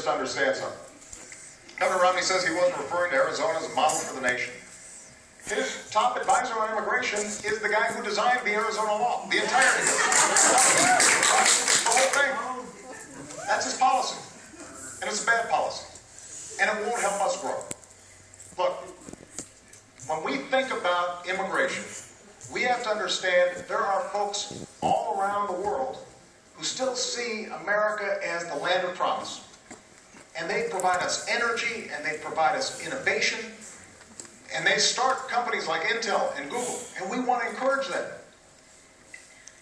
Just understand something. Governor Romney says he wasn't referring to Arizona as a model for the nation. His top advisor on immigration is the guy who designed the Arizona law, the entirety of it. The whole thing. That's his policy. And it's a bad policy. And it won't help us grow. Look, when we think about immigration, we have to understand that there are folks all around the world who still see America as the land of promise. And they provide us energy, and they provide us innovation, and they start companies like Intel and Google, and we want to encourage them.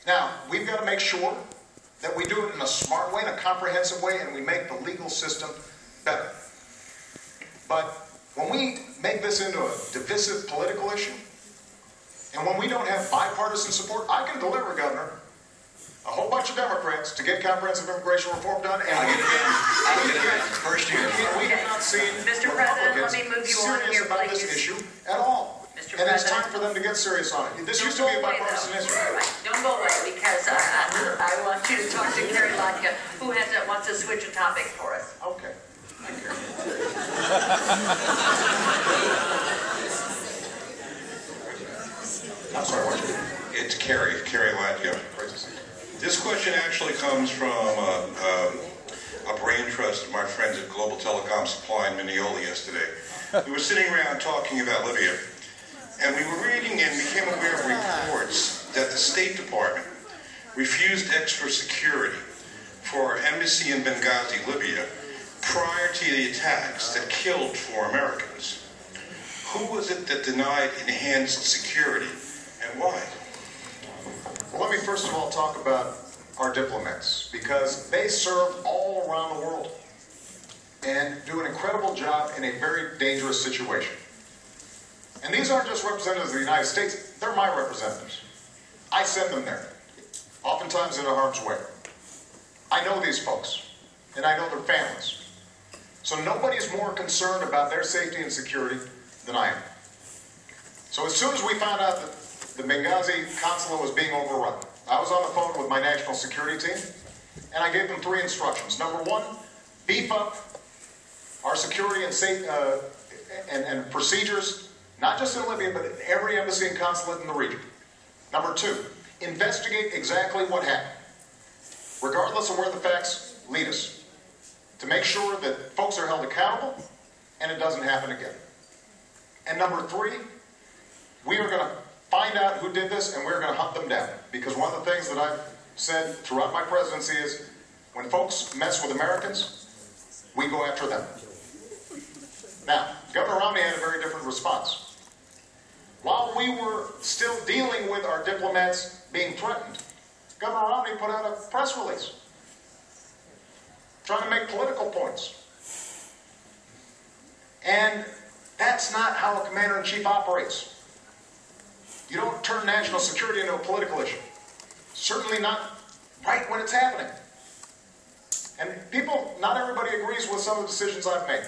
Now, we've got to make sure that we do it in a smart way, in a comprehensive way, and we make the legal system better. But when we make this into a divisive political issue, and when we don't have bipartisan support, I can deliver, Governor, a whole bunch of Democrats to get comprehensive immigration reform done, and I'll get it done. First year. We have not seen Mr. President, let me move you on serious here, about please. this issue at all. Mr. And it's President. time for them to get serious on it. This used to be a bipartisan issue. Right. Don't go away, because I want you to talk to Carrie Latka, who wants to switch a topic for us. Okay. Thank you. I'm sorry, what's your name? It's Carrie Latka. This question actually comes from a brain trust of my friends at Global Telecom Supply in Mineola yesterday. We were sitting around talking about Libya, and we were reading and became aware of reports that the State Department refused extra security for our embassy in Benghazi, Libya, prior to the attacks that killed 4 Americans. Who was it that denied enhanced security, and why? Well, let me first of all talk about our diplomats, because they serve all around the world and do an incredible job in a very dangerous situation. And these aren't just representatives of the United States, they're my representatives. I send them there, oftentimes in harm's way. I know these folks, and I know their families. So nobody's more concerned about their safety and security than I am. So as soon as we found out that the Benghazi consulate was being overrun, I was on the phone with my national security team, and I gave them 3 instructions. Number 1, beef up our security and procedures, not just in Libya, but in every embassy and consulate in the region. Number 2, investigate exactly what happened, regardless of where the facts lead us, to make sure that folks are held accountable and it doesn't happen again. And number 3, we are going to find out who did this, and we're going to hunt them down. Because one of the things that I've said throughout my presidency is, when folks mess with Americans, we go after them. Now, Governor Romney had a very different response. While we were still dealing with our diplomats being threatened, Governor Romney put out a press release trying to make political points. And that's not how a commander-in-chief operates. You don't turn national security into a political issue. Certainly not right when it's happening. And people, not everybody agrees with some of the decisions I've made.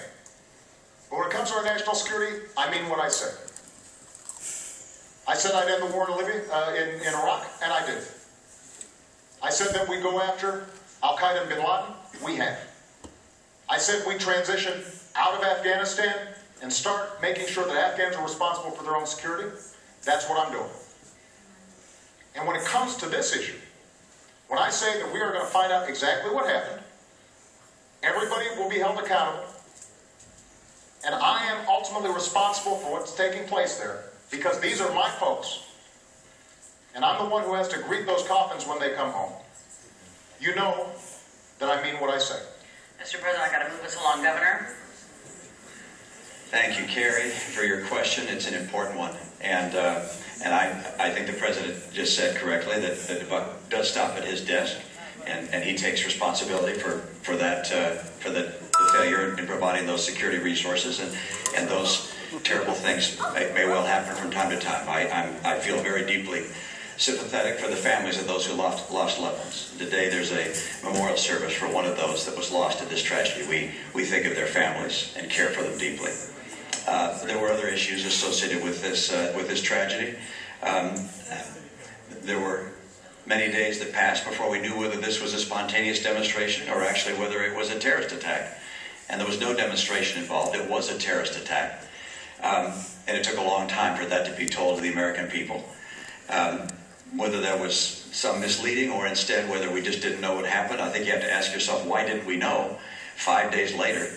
But when it comes to our national security, I mean what I say. I said I'd end the war in Libya, in Iraq, and I did. I said that we go after Al-Qaeda and bin Laden. We have. I said we transition out of Afghanistan and start making sure that Afghans are responsible for their own security. That's what I'm doing. And when it comes to this issue, when I say that we are going to find out exactly what happened, everybody will be held accountable, and I am ultimately responsible for what's taking place there, because these are my folks. And I'm the one who has to greet those coffins when they come home. You know that I mean what I say. Mr. President, I've got to move us along. Governor? Thank you, Carrie, for your question. It's an important one. And I think the President just said correctly that the buck does stop at his desk, and he takes responsibility for the failure in providing those security resources, and those terrible things may well happen from time to time. I feel very deeply sympathetic for the families of those who lost loved ones. Today there's a memorial service for one of those that was lost in this tragedy. We think of their families and care for them deeply. There were other issues associated with this tragedy. There were many days that passed before we knew whether this was a spontaneous demonstration or actually whether it was a terrorist attack. and there was no demonstration involved. It was a terrorist attack. And it took a long time for that to be told to the American people. Whether there was some misleading or instead whether we just didn't know what happened, I think you have to ask yourself, why didn't we know 5 days later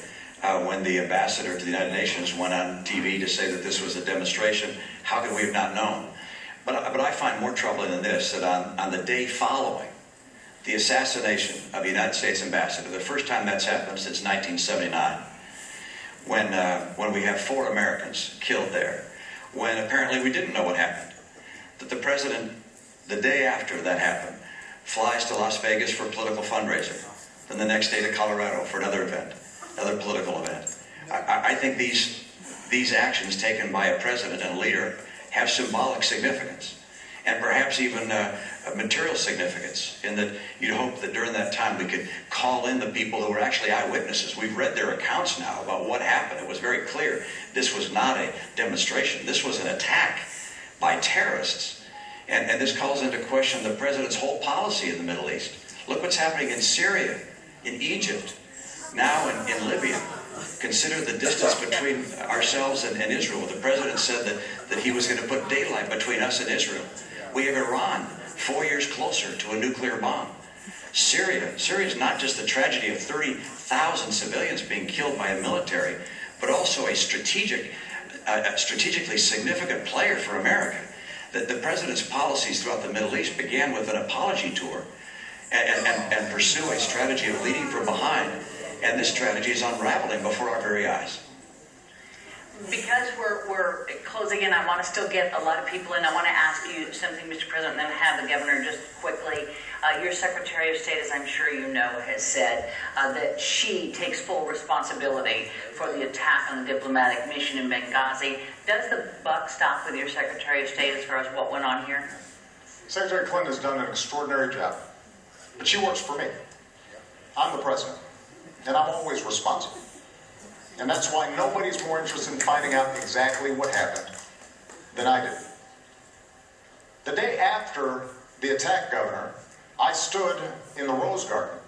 when the ambassador to the United Nations went on TV to say that this was a demonstration? How could we have not known? But I find more troubling than this, that on the day following the assassination of the United States ambassador, the first time that's happened since 1979, when we have 4 Americans killed there, when apparently we didn't know what happened, that the president, the day after that happened, flies to Las Vegas for a political fundraiser, then the next day to Colorado for another event, another political event. I think these actions taken by a president and a leader have symbolic significance, and perhaps even material significance, in that you'd hope that during that time we could call in the people who were actually eyewitnesses. We've read their accounts now about what happened. It was very clear this was not a demonstration. This was an attack by terrorists. And this calls into question the president's whole policy in the Middle East. Look what's happening in Syria, in Egypt, now in Libya. Consider the distance between ourselves and Israel. The president said that he was going to put daylight between us and Israel. We have Iran 4 years closer to a nuclear bomb. Syria is not just the tragedy of 30,000 civilians being killed by a military, but also a strategically significant player for America. That the president's policies throughout the Middle East began with an apology tour and pursue a strategy of leading from behind. And this strategy is unraveling before our very eyes. Because we're closing in, I want to still get a lot of people in. I want to ask you something, Mr. President, and then have the governor just quickly. Your Secretary of State, as I'm sure you know, has said that she takes full responsibility for the attack on the diplomatic mission in Benghazi. Does the buck stop with your Secretary of State as far as what went on here? Secretary Clinton has done an extraordinary job, but she works for me. I'm the president, and I'm always responsible. And that's why nobody's more interested in finding out exactly what happened than I did. The day after the attack, Governor, I stood in the Rose Garden,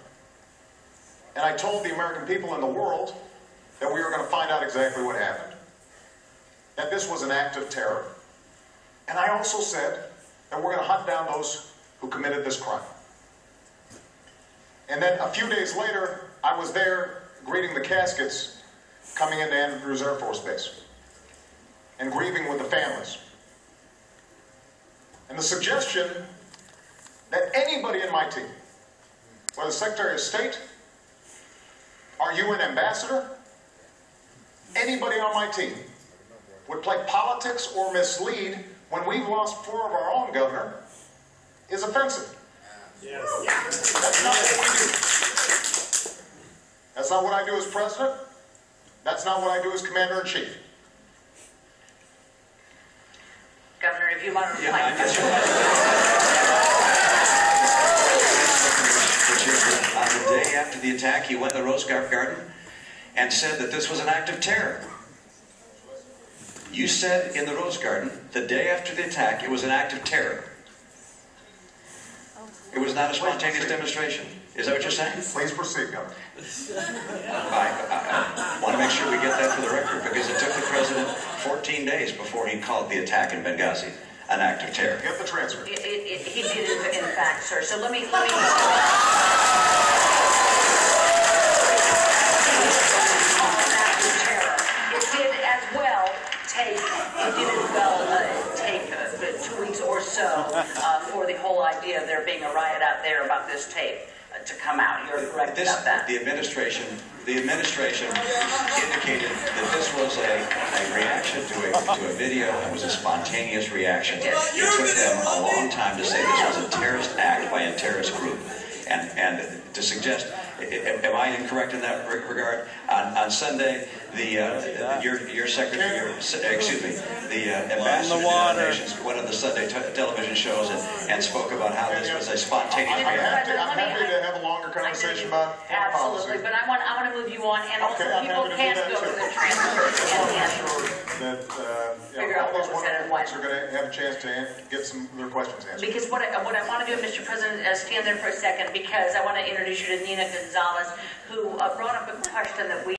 and I told the American people in the world that we were going to find out exactly what happened, that this was an act of terror, and I also said that we're going to hunt down those who committed this crime. And then a few days later, I was there greeting the caskets coming into Andrews Air Force Base and grieving with the families. And the suggestion that anybody in my team, whether Secretary of State, our UN ambassador, anybody on my team would play politics or mislead when we've lost 4 of our own, Governor, is offensive. Yes. That's not what we do. That's not what I do as president. That's not what I do as Commander-in-Chief. Governor, if you want to reply. On the day after the attack, he went to the Rose Garden and said that this was an act of terror. You said in the Rose Garden, the day after the attack, it was an act of terror. It was not a spontaneous demonstration. Is that what you're saying? Please proceed, Governor. I want to make sure we get that for the record, because it took the president 14 days before he called the attack in Benghazi an act of terror. Get the transcript. He did, in fact, sir. So let me take 2 weeks or so for the whole idea of there being a riot out there about this tape to come out. You're correct about that. The administration indicated that this was a reaction to a video. It was a spontaneous reaction. It took them a long time to say this was a terrorist act by a terrorist group. And to suggest, am I incorrect in that regard? On Sunday, your secretary, the ambassador to the United Nations went on the Sunday television shows and spoke about how this was a spontaneous reaction. I'm happy to have a longer conversation about absolutely, but I want to move you on, and also people can go to the transcript and figure out what was said and what. Are going to have a chance to get some of their questions answered. Because what I want to do, Mr. President, is stand there for a second, because I want to introduce you to Nina Gonzalez, who brought up a question that we